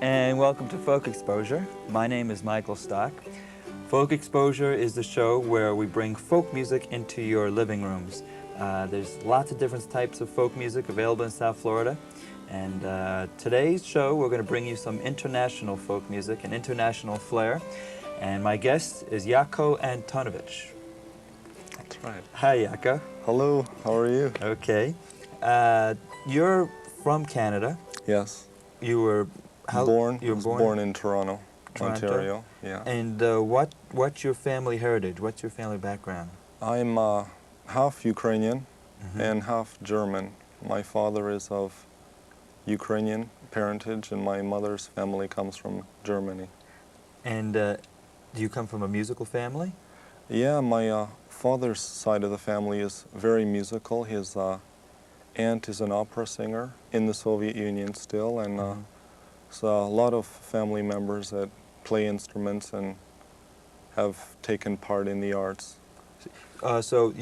and welcome to Folk Exposure. My name is Michael Stock. Folk Exposure is the show where we bring folk music into your living rooms. There's lots of different types of folk music available in South Florida, and today's show we're going to bring you some international folk music and international flair. And my guest is Yarko Antonevich. That's right. Hi, Yarko. Hello, how are you? Okay. You're from Canada. Yes. You were born in Toronto? Toronto, Ontario. Yeah. And what's your family heritage? What's your family background? I'm half Ukrainian and half German. My father is of Ukrainian parentage and my mother's family comes from Germany. And do you come from a musical family? Yeah, my father's side of the family is very musical. His aunt is an opera singer in the Soviet Union still, and so a lot of family members that play instruments and have taken part in the arts. So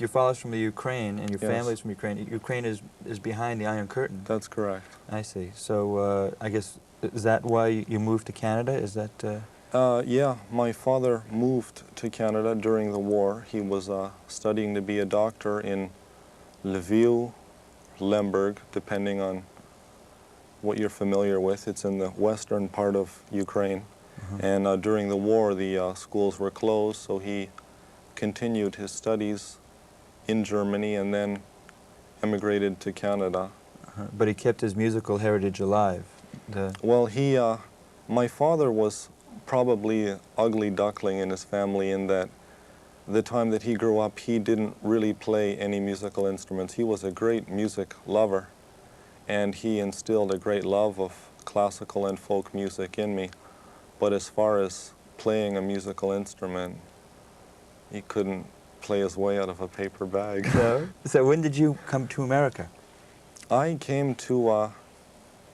your father's from the Ukraine and your Yes. family's from Ukraine. Ukraine is behind the Iron Curtain. That's correct. I see. So I guess, is that why you moved to Canada? Is that... Yeah, my father moved to Canada during the war. He was studying to be a doctor in Lviv, Lemberg, depending on what you're familiar with. It's in the western part of Ukraine. And during the war, the schools were closed, so he continued his studies in Germany and then emigrated to Canada. But he kept his musical heritage alive. Well, my father was probably an ugly duckling in his family in that the time that he grew up, he didn't really play any musical instruments. He was a great music lover, and he instilled a great love of classical and folk music in me. But as far as playing a musical instrument, he couldn't play his way out of a paper bag. No? So when did you come to America? I came to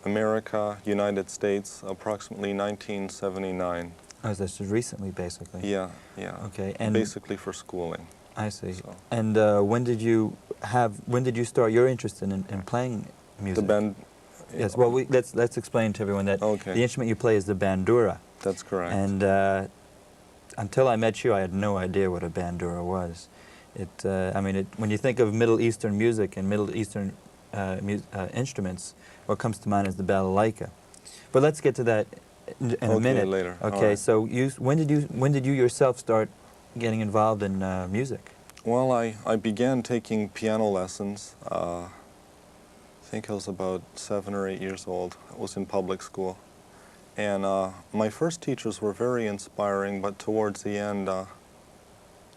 America, United States, approximately 1979. Oh, that's just recently, basically. Yeah, yeah. Okay, and basically for schooling. I see. So. And when did you start your interest in playing music? The band. Yes. Well, let's explain to everyone that the instrument you play is the bandura. That's correct. And until I met you, I had no idea what a bandura was. When you think of Middle Eastern music and Middle Eastern instruments, what comes to mind is the balalaika. But let's get to that in a minute. Later. Okay. Right. So when did you yourself start getting involved in music? Well, I began taking piano lessons. I think I was about 7 or 8 years old. I was in public school. And my first teachers were very inspiring, but towards the end,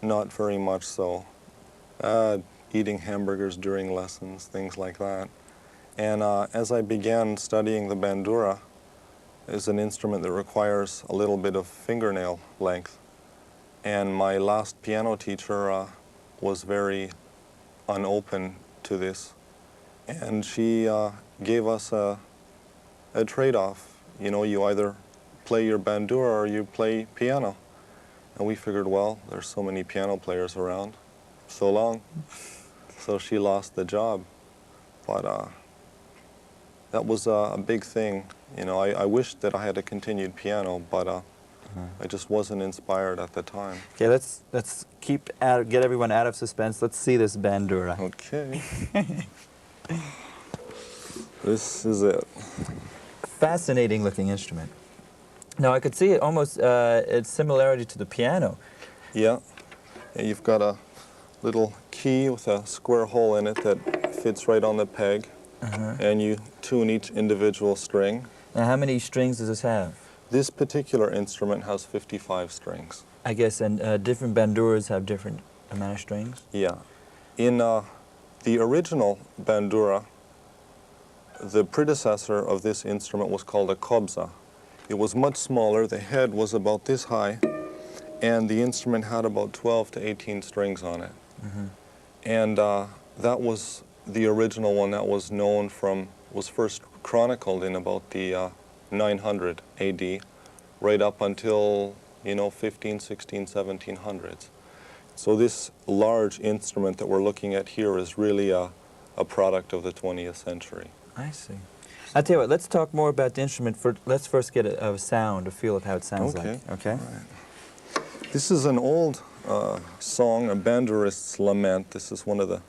not very much so. Eating hamburgers during lessons, things like that. And as I began studying the bandura, it's an instrument that requires a little bit of fingernail length. And my last piano teacher was very unopen to this. And she gave us a trade-off. You know, you either play your bandura or you play piano. And we figured, well, there's so many piano players around, so long. So she lost the job. But that was a big thing. You know, I wished that I had a continued piano, but I just wasn't inspired at the time. Okay, let's get everyone out of suspense. Let's see this bandura. Okay. This is it. Fascinating looking instrument. Now I could see it almost its similarity to the piano. Yeah. You've got a little key with a square hole in it that fits right on the peg, and you tune each individual string. Now how many strings does this have? This particular instrument has 55 strings. I guess, and different banduras have different amount of strings? Yeah. In the original bandura, the predecessor of this instrument was called a kobza. It was much smaller, the head was about this high, and the instrument had about 12 to 18 strings on it. And that was the original one that was known from, was first chronicled in about the 900 AD, right up until, 15, 16, 1700s. So this large instrument that we're looking at here is really a product of the 20th century. I see. I'll tell you what, let's talk more about the instrument. Let's first get a sound, a feel of how it sounds Okay. like. Okay. All right. This is an old song, a bandurist's lament. This is one of the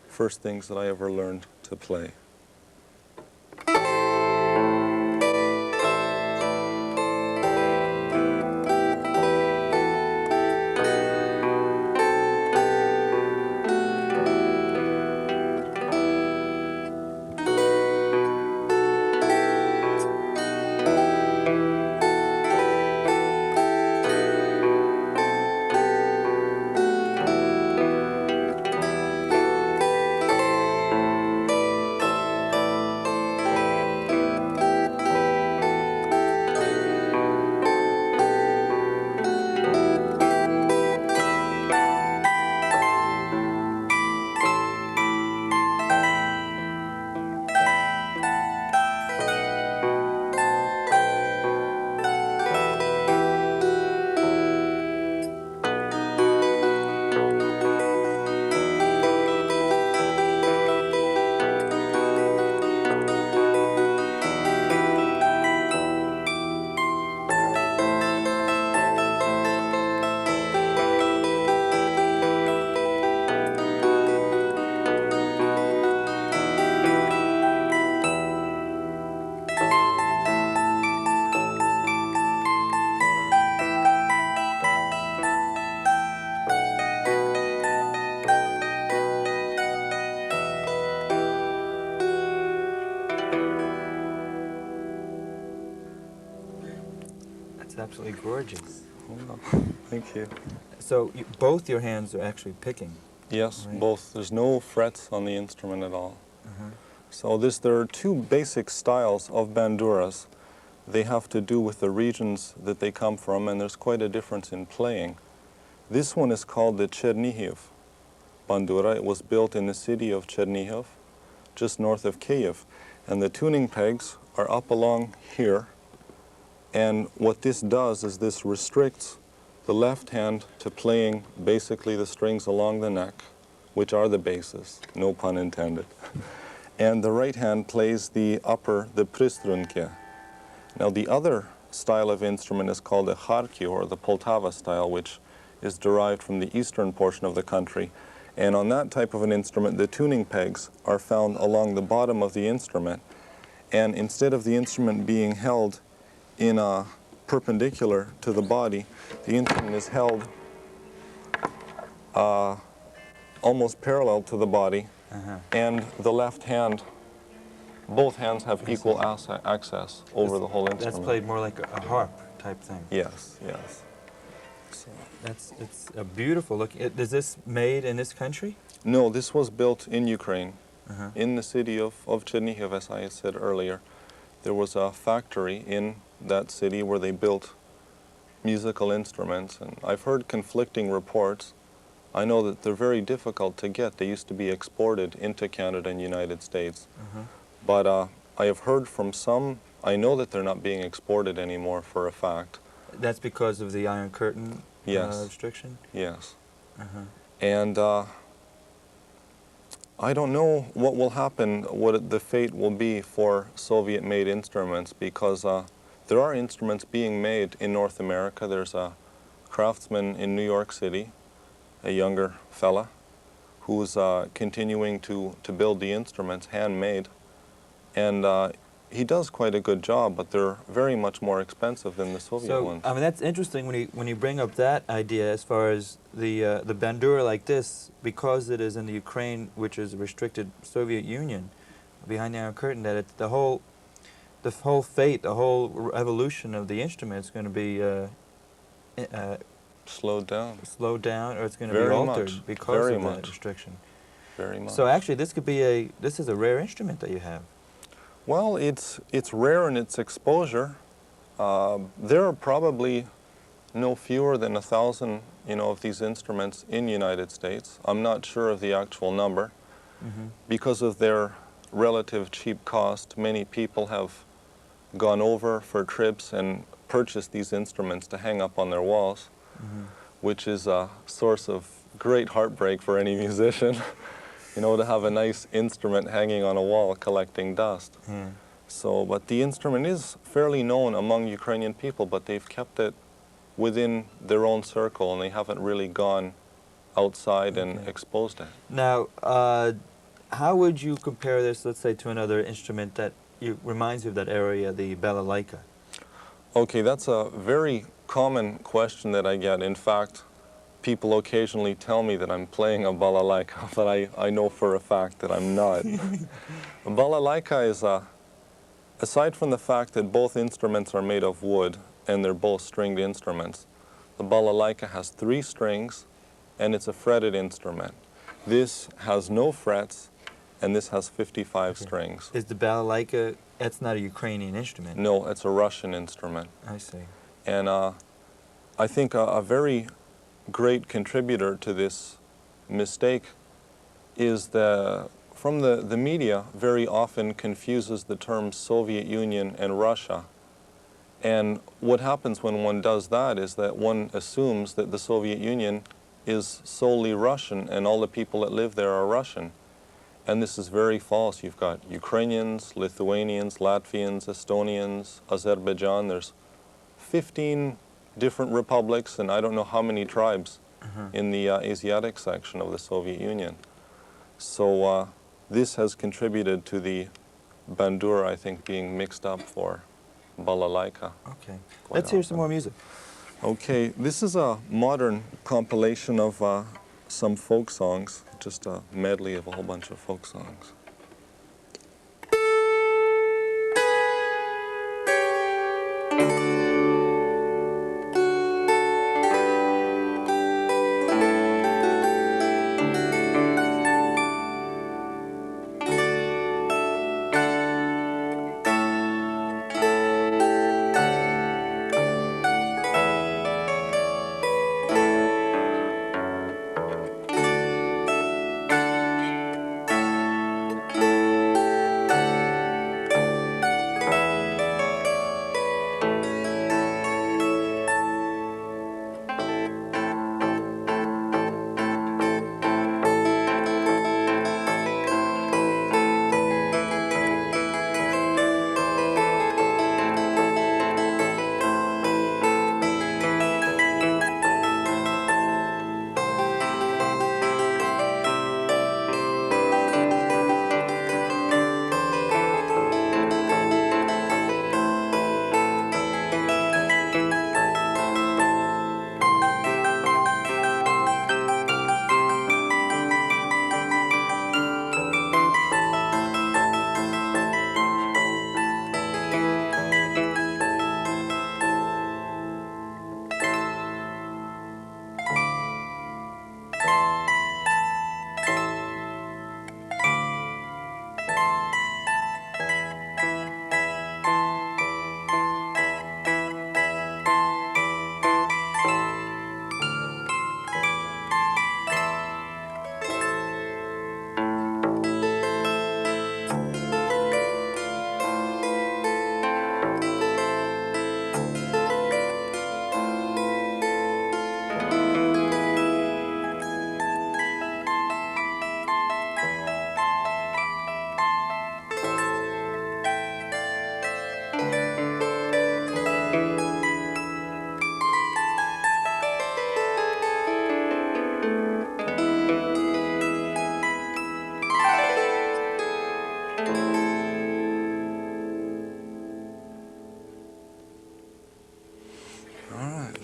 first things that I ever learned to play. That's absolutely gorgeous. Oh, thank you. So both your hands are actually picking. Yes, Right. both. There's no frets on the instrument at all. Uh-huh. So there are two basic styles of banduras. They have to do with the regions that they come from, and there's quite a difference in playing. This one is called the Chernihev Bandura. It was built in the city of Chernihev, just north of Kiev. And the tuning pegs are up along here. And what this does is this restricts the left hand to playing basically the strings along the neck, which are the basses, no pun intended. And the right hand plays the upper, the pristrunke. Now the other style of instrument is called the Yarko, or the Poltava Style, which is derived from the eastern portion of the country. And on that type of an instrument, the tuning pegs are found along the bottom of the instrument. And instead of the instrument being held in a perpendicular to the body, the instrument is held almost parallel to the body, and the left hand, both hands have equal access over the whole instrument. That's played more like a harp type thing. Yes, yes. So, It's a beautiful look. Is this made in this country? no, this was built in Ukraine, Uh-huh. in the city of Chernihiv, as I had said earlier. There was a factory in that city where they built musical instruments, and I've heard conflicting reports. I know that they're very difficult to get. They used to be exported into Canada and United States. Uh-huh. But I have heard from some, I know that they're not being exported anymore for a fact. That's because of the Iron Curtain Yes. restriction? Yes. Uh-huh. And I don't know what will happen, what the fate will be for Soviet-made instruments, because there are instruments being made in North America. There's a craftsman in New York City, a younger fella, who's continuing to build the instruments, handmade. And he does quite a good job, but they're very much more expensive than the Soviet ones. I mean, that's interesting when you bring up that idea as far as the bandura like this, because it is in the Ukraine, which is a restricted Soviet Union, behind the Iron Curtain, that it's the whole fate, the whole evolution of the instrument is going to be Slowed down. slowed down, or it's going to be Very altered much. because Very of that much. restriction. Very much. So actually, this is a rare instrument that you have. Well, it's rare in its exposure. There are probably no fewer than 1,000, of these instruments in the United States. I'm not sure of the actual number. Mm-hmm. Because of their relative cheap cost, many people have gone over for trips and purchased these instruments to hang up on their walls, Mm-hmm. which is a source of great heartbreak for any musician, to have a nice instrument hanging on a wall collecting dust. Yeah. So, but the instrument is fairly known among Ukrainian people, but they've kept it within their own circle, and they haven't really gone outside and exposed it. Now, how would you compare this, let's say, to another instrument that reminds you of that area, the balalaika? Okay, that's a very common question that I get. In fact, people occasionally tell me that I'm playing a balalaika, but I know for a fact that I'm not. A balalaika is aside from the fact that both instruments are made of wood and they're both stringed instruments, the balalaika has 3 strings and it's a fretted instrument. This has no frets and this has 55 strings. Is the balalaika, that's not a Ukrainian instrument? No, it's a Russian instrument. I see. And I think a very great contributor to this mistake is from the media very often confuses the terms Soviet Union and Russia. And what happens when one does that is that one assumes that the Soviet Union is solely Russian and all the people that live there are Russian. And this is very false. You've got Ukrainians, Lithuanians, Latvians, Estonians, Azerbaijan. There's 15 different republics and I don't know how many tribes in the Asiatic section of the Soviet Union. So this has contributed to the Bandura, I think, being mixed up for balalaika. Okay. Let's hear some more music. Okay, this is a modern compilation of some folk songs, just a medley of a whole bunch of folk songs.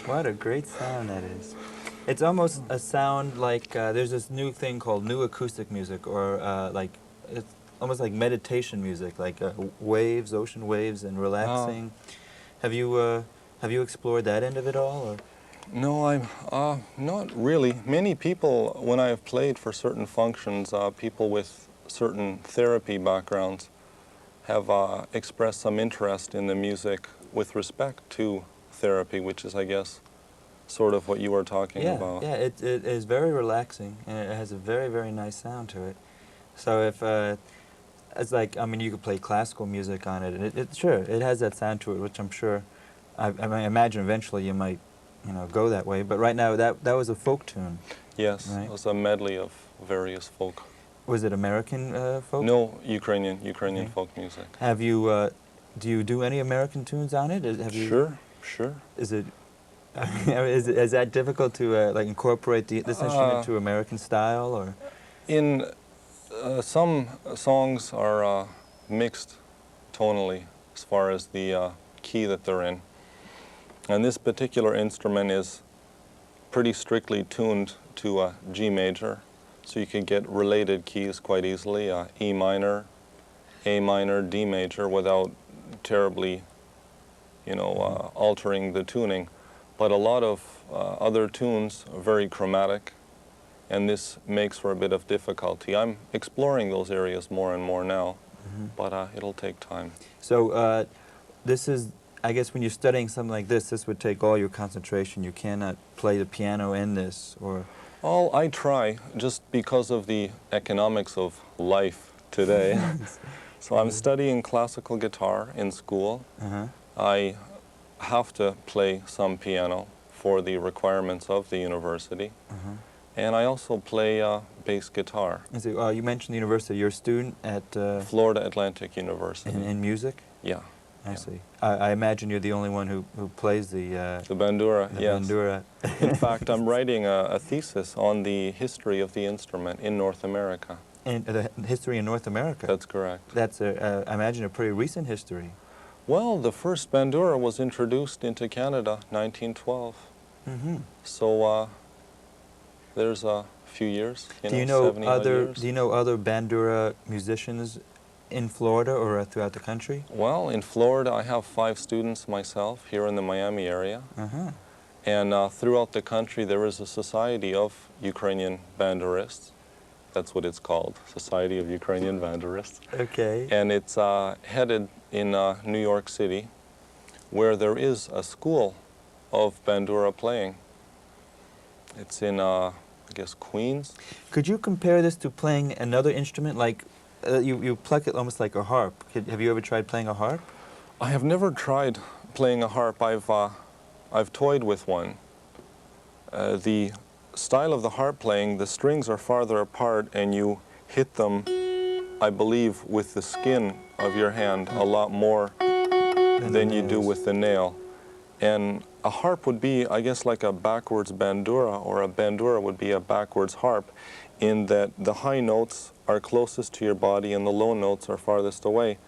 What a great sound that is. It's almost a sound like there's this new thing called new acoustic music, or like it's almost like meditation music, like waves, ocean waves, and relaxing. Have you explored that end of it all? Or? No, I'm not really. Many people, when I have played for certain functions, people with certain therapy backgrounds have expressed some interest in the music with respect to therapy, which is, I guess, sort of what you were talking about. Yeah, it is very relaxing, and it has a very, very nice sound to it. So if, it's like, I mean, you could play classical music on it, and sure, it has that sound to it, which I'm sure, I imagine eventually you might, go that way, but right now that was a folk tune. Yes, right? it was a medley of various folk. was it American folk? No, Ukrainian Okay. folk music. Have you, do you do any American tunes on it? Have you? Sure, sure. Is it, is that difficult to like incorporate this instrument to American style, or? In some songs are mixed tonally as far as the key that they're in. And this particular instrument is pretty strictly tuned to a G major, so you can get related keys quite easily, E minor, A minor, D major, without terribly, altering the tuning. But a lot of other tunes are very chromatic, and this makes for a bit of difficulty. I'm exploring those areas more and more now, but it'll take time. So this is, I guess when you're studying something like this would take all your concentration. You cannot play the piano in this, or? I try, just because of the economics of life today. So I'm studying classical guitar in school. I have to play some piano for the requirements of the university. And I also play bass guitar. So, you mentioned the university. You're a student at? Florida Atlantic University. In music? Yeah. I see. I imagine you're the only one who plays the Bandura, yes. Bandura. In fact, I'm writing a thesis on the history of the instrument in North America. And the history in North America? That's correct. That's, I imagine, a pretty recent history. Well, the first Bandura was introduced into Canada 1912. So there's a few years, 70 odd years. Do you know other Bandura musicians in Florida or throughout the country? Well, in Florida, I have 5 students myself here in the Miami area. And throughout the country, there is a society of Ukrainian bandurists. That's what it's called, Society of Ukrainian Bandurists. Okay. And it's headed in New York City, where there is a school of Bandura playing. It's in, I guess, Queens. Could you compare this to playing another instrument, like you pluck it almost like a harp? Have you ever tried playing a harp? I have never tried playing a harp. I've toyed with one. The style of the harp playing, the strings are farther apart and you hit them, I believe, with the skin of your hand a lot more than you do with the nail. And a harp would be, I guess, like a backwards bandura, or a bandura would be a backwards harp, in that the high notes are closest to your body and the low notes are farthest away.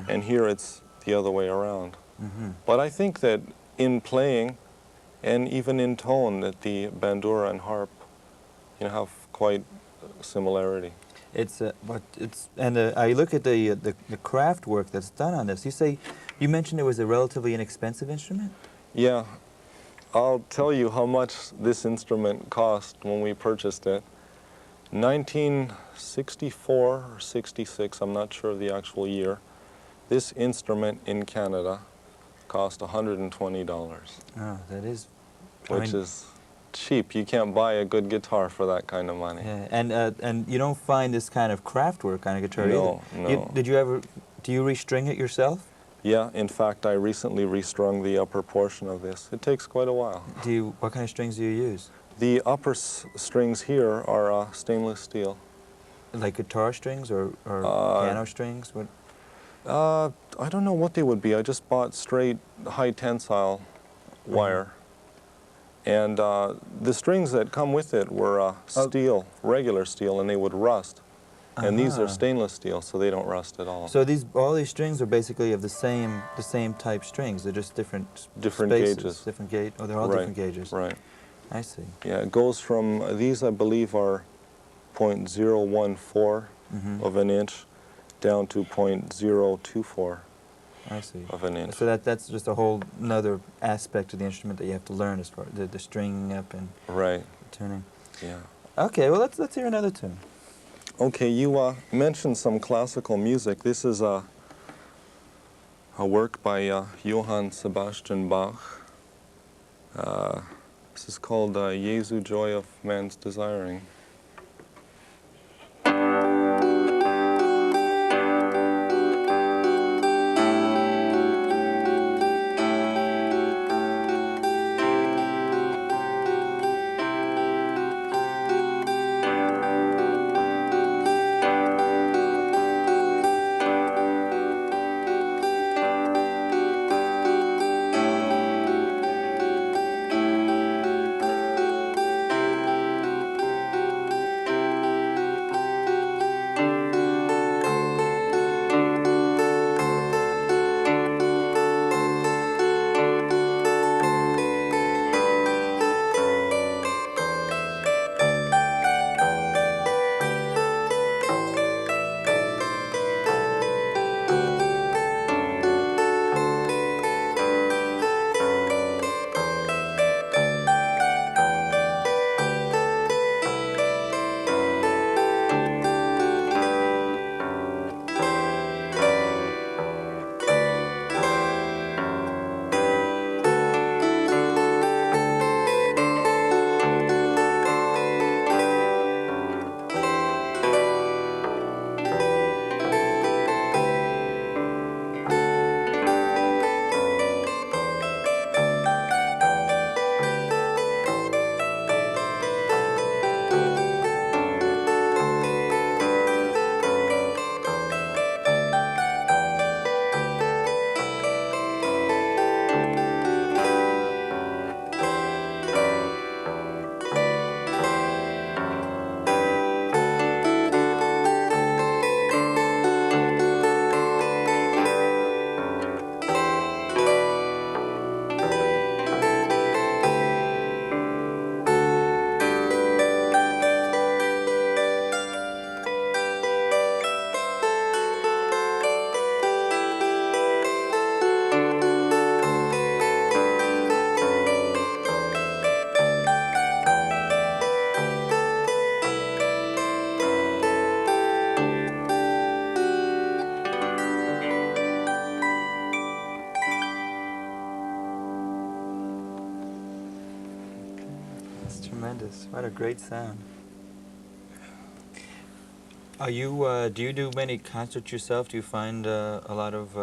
And here it's the other way around. But I think that in playing, and even in tone, that the bandura and harp, have quite similarity. I look at the craft work that's done on this. You mentioned it was a relatively inexpensive instrument? Yeah, I'll tell you how much this instrument cost when we purchased it. 1964 or 66, I'm not sure of the actual year, this instrument in Canada cost $120. Oh, that is... Which is cheap. You can't buy a good guitar for that kind of money. Yeah, and you don't find this kind of craft work on a guitar either? No. Do you restring it yourself? Yeah, in fact, I recently restrung the upper portion of this. It takes quite a while. What kind of strings do you use? The upper strings here are stainless steel. Like guitar strings or piano strings? What? I don't know what they would be. I just bought straight high tensile wire. And the strings that come with it were steel, regular steel, and they would rust. And these are stainless steel, so they don't rust at all. So all these strings are basically of the same type strings. They're just different spaces, gauges. Different gauge. Oh, they're all different gauges. Right. I see. Yeah, it goes from these, I believe, are 0.014 of an inch down to 0.024. I see. Of an inch. So that's just a whole another aspect of the instrument that you have to learn, as far as the stringing up and tuning. Yeah. Okay, well let's hear another tune. Okay, you mentioned some classical music. This is a work by Johann Sebastian Bach. This is called Jesu Joy of Man's Desiring. tremendous. What a great sound. Are you, do you do many concerts yourself? Do you find a lot of,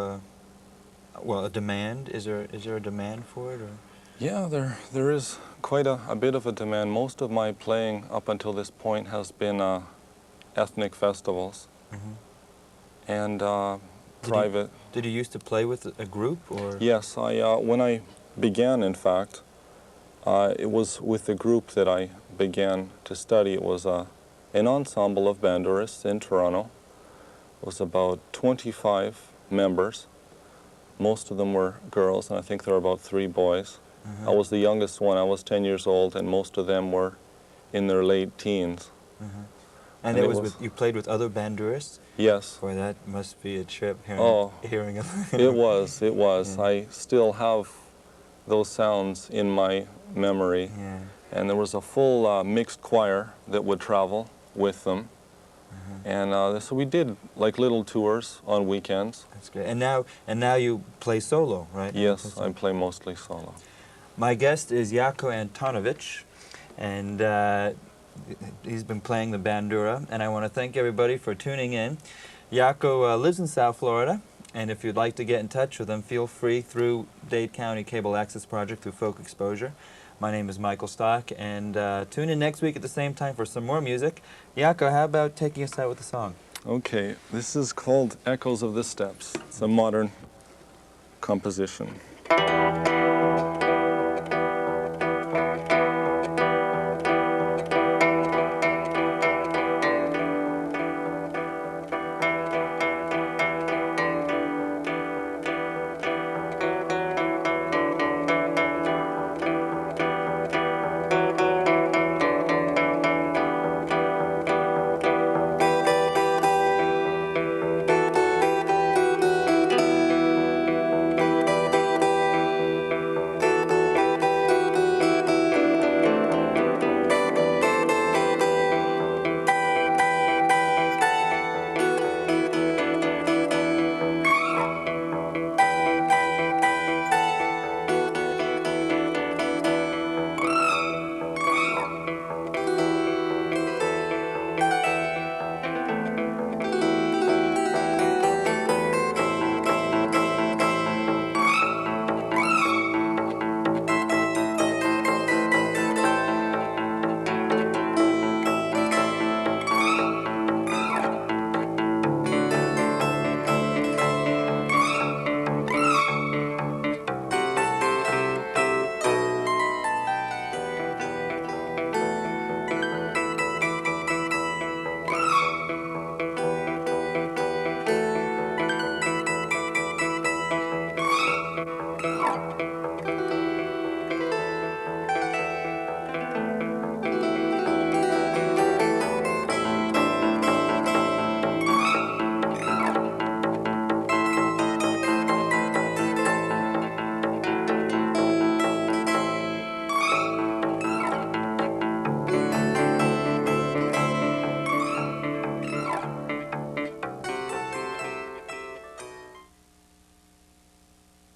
well, a demand? Is there a demand for it? Or? Yeah, there is quite a bit of a demand. Most of my playing up until this point has been ethnic festivals and private. Did you used to play with a group, or? Yes, when I began, in fact, it was with the group that I began to study. It was an ensemble of bandurists in Toronto. It was about 25 members. Most of them were girls, and I think there were about 3 boys. I was the youngest one. I was 10 years old, and most of them were in their late teens. And it was you played with other bandurists? Yes. Boy, that must be a trip hearing them. It was. Yeah. I still have those sounds in my memory. Yeah. And there was a full mixed choir that would travel with them. And so we did like little tours on weekends. That's great. And now you play solo, right? Yes, I play mostly solo. My guest is Yarko Antonevich, and he's been playing the bandura, and I want to thank everybody for tuning in. Yarko lives in South Florida, and if you'd like to get in touch with him, feel free through Dade County Cable Access Project through Folk Exposure. My name is Michael Stock, and tune in next week at the same time for some more music. Yarko, how about taking us out with a song? Okay, this is called Echoes of the Steppes. It's a modern composition.